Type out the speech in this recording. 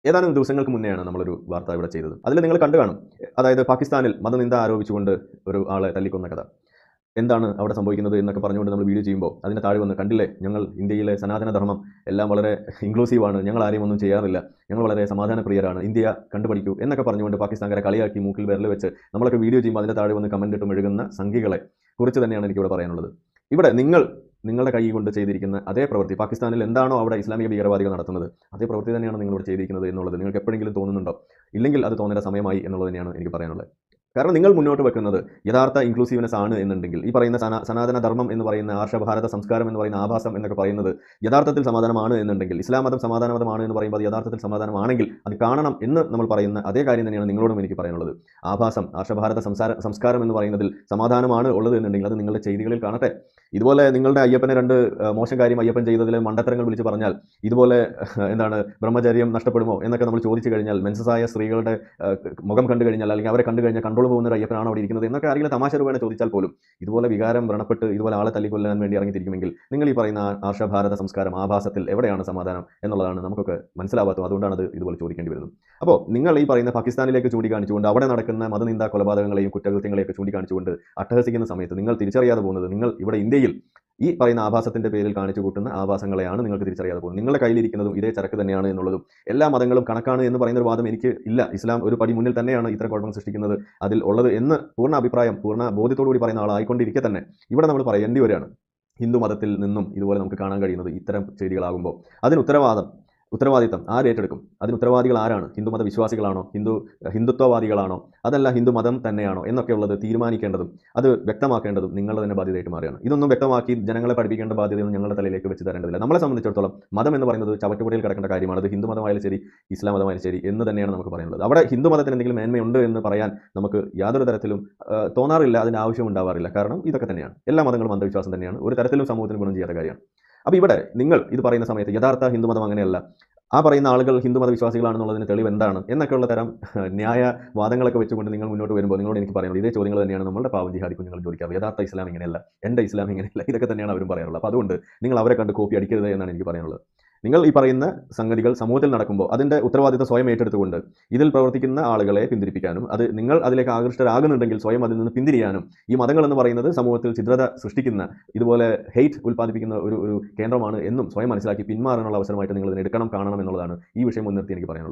ഏതാനും ദിവസങ്ങൾക്ക് മുന്നെയാണ് നമ്മളൊരു വാർത്ത ഇവിടെ ചെയ്തത്. അതിൽ നിങ്ങൾ കണ്ടു കാണും. അതായത് പാകിസ്ഥാനിൽ മതനിന്ദ ആരോപിച്ചുകൊണ്ട് ഒരു ആളെ തല്ലിക്കൊന്ന കഥ. എന്താണ് അവിടെ സംഭവിക്കുന്നത് എന്നൊക്കെ പറഞ്ഞുകൊണ്ട് നമ്മൾ വീഡിയോ ചെയ്യുമ്പോൾ അതിന് താഴെ വന്ന് കണ്ടില്ലേ, ഞങ്ങൾ ഇന്ത്യയിലെ സനാതന ധർമ്മം എല്ലാം വളരെ ഇൻക്ലൂസീവാണ്, ഞങ്ങൾ ആരെയും ഒന്നും ചെയ്യാറില്ല, ഞങ്ങൾ വളരെ സമാധാനപ്രിയരാണ്, ഇന്ത്യ കണ്ടുപഠിക്കൂ എന്നൊക്കെ പറഞ്ഞുകൊണ്ട് പാകിസ്ഥാൻകാരെ കളിയാക്കി മൂക്കിൽ വിരൽ വെച്ച് നമ്മളൊക്കെ വീഡിയോ ചെയ്യുമ്പോൾ അതിൻ്റെ താഴെ വന്ന് കമൻ്റ് ഇട്ട് മെഴുകുന്ന സംഘികളെ കുറിച്ച് തന്നെയാണ് എനിക്കിവിടെ പറയാനുള്ളത്. ഇവിടെ നിങ്ങളുടെ കൈ കൊണ്ട് ചെയ്തിരിക്കുന്ന അതേ പ്രവൃത്തി, പാകിസ്ഥാനിൽ എന്താണോ അവിടെ ഇസ്ലാമിക ഭീകരവാദികൾ നടത്തുന്നത് അതേ പ്രവൃത്തി തന്നെയാണ് നിങ്ങളിവിടെ ചെയ്തിരിക്കുന്നത് എന്നുള്ളത് നിങ്ങൾക്ക് എപ്പോഴെങ്കിലും തോന്നുന്നുണ്ടോ? ഇല്ലെങ്കിൽ അത് തോന്നേണ്ട സമയമായി എന്നുള്ളത് തന്നെയാണ് എനിക്ക് പറയാനുള്ളത്. കാരണം നിങ്ങൾ മുന്നോട്ട് വെക്കുന്നത് യഥാർത്ഥ ഇൻക്ലൂസീവ്നെസ് ആണ് എന്നുണ്ടെങ്കിൽ, ഈ പറയുന്ന സനാതന ധർമ്മം എന്ന് പറയുന്ന ആർഷഭാരത സംസ്കാരം എന്ന് പറയുന്ന ആഭാസം എന്നൊക്കെ പറയുന്നത് യഥാർത്ഥത്തിൽ സമാധാനമാണ് എന്നുണ്ടെങ്കിൽ, ഇസ്ലാം മതം സമാധാന മതമാണ് എന്ന് പറയുമ്പോൾ അത് യഥാർത്ഥത്തിൽ സമാധാനമാണെങ്കിൽ അത് കാണണം എന്ന് നമ്മൾ പറയുന്ന അതേ കാര്യം തന്നെയാണ് നിങ്ങളോടും എനിക്ക് പറയാനുള്ളത്. ആഭാസം, ആർഷഭാരത സംസ്കാരം എന്ന് പറയുന്നതിൽ സമാധാനമാണ് ഉള്ളത് എന്നുണ്ടെങ്കിൽ അത് നിങ്ങളുടെ ചെയ്തികളിൽ കാണട്ടെ. ഇതുപോലെ നിങ്ങളുടെ അയ്യപ്പനെ മോശം കാര്യം അയ്യപ്പൻ ചെയ്തതിൽ മണ്ടത്തരങ്ങൾ വിളിച്ച് പറഞ്ഞാൽ, ഇതുപോലെ എന്താണ് ബ്രഹ്മചര്യം നഷ്ടപ്പെടുമോ എന്നൊക്കെ നമ്മൾ ചോദിച്ചു കഴിഞ്ഞാൽ, മെൻസസായ സ്ത്രീകളുടെ മുഖം കണ്ടു കഴിഞ്ഞാൽ, അല്ലെങ്കിൽ അവരെ കണ്ടു കഴിഞ്ഞാൽ കൺട്രോൾ പോകുന്ന ഒരു അയ്യപ്പനാണ് അവിടെ ഇരിക്കുന്നത് എന്നൊക്കെ ആരെങ്കിലും തമാശ രൂപേണ ചോദിച്ചാൽ പോലും, ഇതുപോലെ വികാരം വ്രണപ്പെട്ട് ഇതുപോലെ ആളെ തല്ലിക്കൊല്ലാൻ വേണ്ടി ഇറങ്ങിത്തിരിക്കുമെങ്കിൽ നിങ്ങൾ ഈ പറയുന്ന ആർഷഭാരത സംസ്കാരം ആഭാസത്തിൽ എവിടെയാണ് സമാധാനം എന്നുള്ളതാണ് നമുക്കൊക്കെ മനസ്സിലാവാത്തത്. അതുകൊണ്ടാണ് അത് ഇതുപോലെ ചോദിക്കേണ്ടി വരുന്നത്. അപ്പോൾ നിങ്ങൾ ഈ പറയുന്ന പാകിസ്ഥാനിലേക്ക് ചൂണ്ടിക്കാണിച്ചുകൊണ്ട് അവിടെ നടക്കുന്ന മതനിന്ദ കൊലപാതകങ്ങളെയും കുറ്റകൃത്യങ്ങളെയൊക്കെ ചൂണ്ടിക്കാണിച്ചുകൊണ്ട് അട്ടഹസിക്കുന്ന സമയത്ത് നിങ്ങൾ തിരിച്ചറിയാതെ പോകുന്നത്, നിങ്ങൾ ഇവിടെ ഇന്ത്യയിൽ ഈ പറയുന്ന ആഭാസത്തിന്റെ പേരിൽ കാണിച്ചു കൂട്ടുന്ന ആഭാസങ്ങളെയാണ് നിങ്ങൾക്ക് തിരിച്ചറിയാതെ പോകുന്നത്. നിങ്ങളുടെ കയ്യിലിരിക്കുന്നതും ഇതേ ചരക്ക് തന്നെയാണ് എന്നുള്ളതും, എല്ലാ മതങ്ങളും കണക്കാണ് എന്ന് പറയുന്ന ഒരു വാദം എനിക്ക് ഇല്ല. ഇസ്ലാം ഒരു പടി മുന്നിൽ തന്നെയാണ് ഇത്തരം കുഴപ്പം സൃഷ്ടിക്കുന്നത് അതിൽ ഉള്ളത് എന്ന് പൂർണ്ണ ബോധ്യത്തോടുകൂടി പറയുന്ന ആളായിക്കൊണ്ടിരിക്കെ തന്നെ ഇവിടെ നമ്മൾ പറയേണ്ടി വരികയാണ്. ഹിന്ദു മതത്തിൽ നിന്നും ഇതുപോലെ നമുക്ക് കാണാൻ കഴിയുന്നത് ഇത്തരം ചെയ്തികളാകുമ്പോൾ അതിന് ഉത്തരവാദിത്തം ആര് ഏറ്റെടുക്കും? അതിന് ഉത്തരവാദികൾ ആരാണ്? ഹിന്ദുമത വിശ്വാസികളാണോ? ഹിന്ദുത്വവാദികളാണോ? അതല്ല ഹിന്ദു മതം തന്നെയാണോ എന്നൊക്കെയുള്ളത് തീരുമാനിക്കേണ്ടതും അത് വ്യക്തമാക്കേണ്ടതും നിങ്ങളുടെ തന്നെ ബാധ്യതയായിട്ട് മാറുകയാണ്. ഇതൊന്നും വ്യക്തമാക്കി ജനങ്ങളെ പഠിപ്പിക്കേണ്ട ബാധ്യതയൊന്നും ഞങ്ങളുടെ തലയിലേക്ക് വെച്ച് തരേണ്ടതില്ല. നമ്മളെ സംബന്ധിച്ചിടത്തോളം മതം എന്ന് പറയുന്നത് ചവറ്റുപടിയിൽ കിടക്കേണ്ട കാര്യമാണ്. അത് ഹിന്ദു മതമായാലും ശരി, ഇസ്ലാം മതമായാലും ശരി എന്ന് തന്നെയാണ് നമുക്ക് പറയാനുള്ളത്. അവിടെ ഹിന്ദു മതത്തിന് എന്തെങ്കിലും മേന്മയുണ്ട് എന്ന് പറയാൻ നമുക്ക് യാതൊരു തരത്തിലും തോന്നാറില്ല, അതിൻ്റെ ആവശ്യം ഉണ്ടാവാറില്ല. കാരണം ഇതൊക്കെ തന്നെയാണ്, എല്ലാ മതങ്ങളും അന്ധവിശ്വാസം തന്നെയാണ്, ഒരു തരത്തിലും സമൂഹത്തിന് ഗുണം ചെയ്യാത്ത കാര്യമാണ്. അപ്പോൾ ഇവിടെ നിങ്ങൾ ഇത് പറയുന്ന സമയത്ത് യഥാർത്ഥ ഹിന്ദുമതം അങ്ങനെയല്ല, ആ പറയുന്ന ആളുകൾ ഹിന്ദുമത വിശ്വാസികളാണെന്നുള്ളതിന് തെളിവ് എന്താണ് എന്നൊക്കെയുള്ള തരം ന്യായവാദങ്ങളൊക്കെ വെച്ചുകൊണ്ട് നിങ്ങൾ മുന്നോട്ട് വരുമ്പോൾ നിങ്ങളോട് എനിക്ക് പറയാനുള്ളത് ഇതേ ചോദ്യങ്ങൾ തന്നെയാണ് നമ്മുടെ പാവം ജിഹാദി കുഞ്ഞുങ്ങൾ ചോദിക്കാറ്. യഥാർത്ഥ ഇസ്ലാം ഇങ്ങനെയല്ല, എൻ്റെ ഇസ്ലാം ഇങ്ങനെയല്ല, ഇതൊക്കെ തന്നെയാണ് അവരും പറയാറുള്ളത്. അപ്പോൾ അതുകൊണ്ട് നിങ്ങൾ അവരെ കണ്ട് കോപ്പി അടിക്കരുത് എന്നാണ് എനിക്ക് പറയാനുള്ളത്. നിങ്ങൾ ഈ പറയുന്ന സംഗതികൾ സമൂഹത്തിൽ നടക്കുമ്പോൾ അതിൻ്റെ ഉത്തരവാദിത്തം സ്വയം ഏറ്റെടുത്തുകൊണ്ട് ഇതിൽ പ്രവർത്തിക്കുന്ന ആളുകളെ പിന്തിരിപ്പിക്കാനും, അത് നിങ്ങൾ അതിലേക്ക് ആകൃഷ്ടരാകുന്നുണ്ടെങ്കിൽ സ്വയം അതിൽ നിന്ന് പിന്തിരിയാനും, ഈ മതങ്ങൾ എന്ന് പറയുന്നത് സമൂഹത്തിൽ ഛിദ്രത സൃഷ്ടിക്കുന്ന, ഇതുപോലെ ഹെയ്റ്റ് ഉൽപ്പാദിപ്പിക്കുന്ന ഒരു കേന്ദ്രമാണ് എന്നും സ്വയം മനസ്സിലാക്കി പിന്മാറാനുള്ള അവസരമായിട്ട് നിങ്ങൾ ഇതിനെ എടുക്കണം, കാണണം എന്നുള്ളതാണ് ഈ വിഷയം മുൻനിർത്തി എനിക്ക് പറയാനുള്ളത്.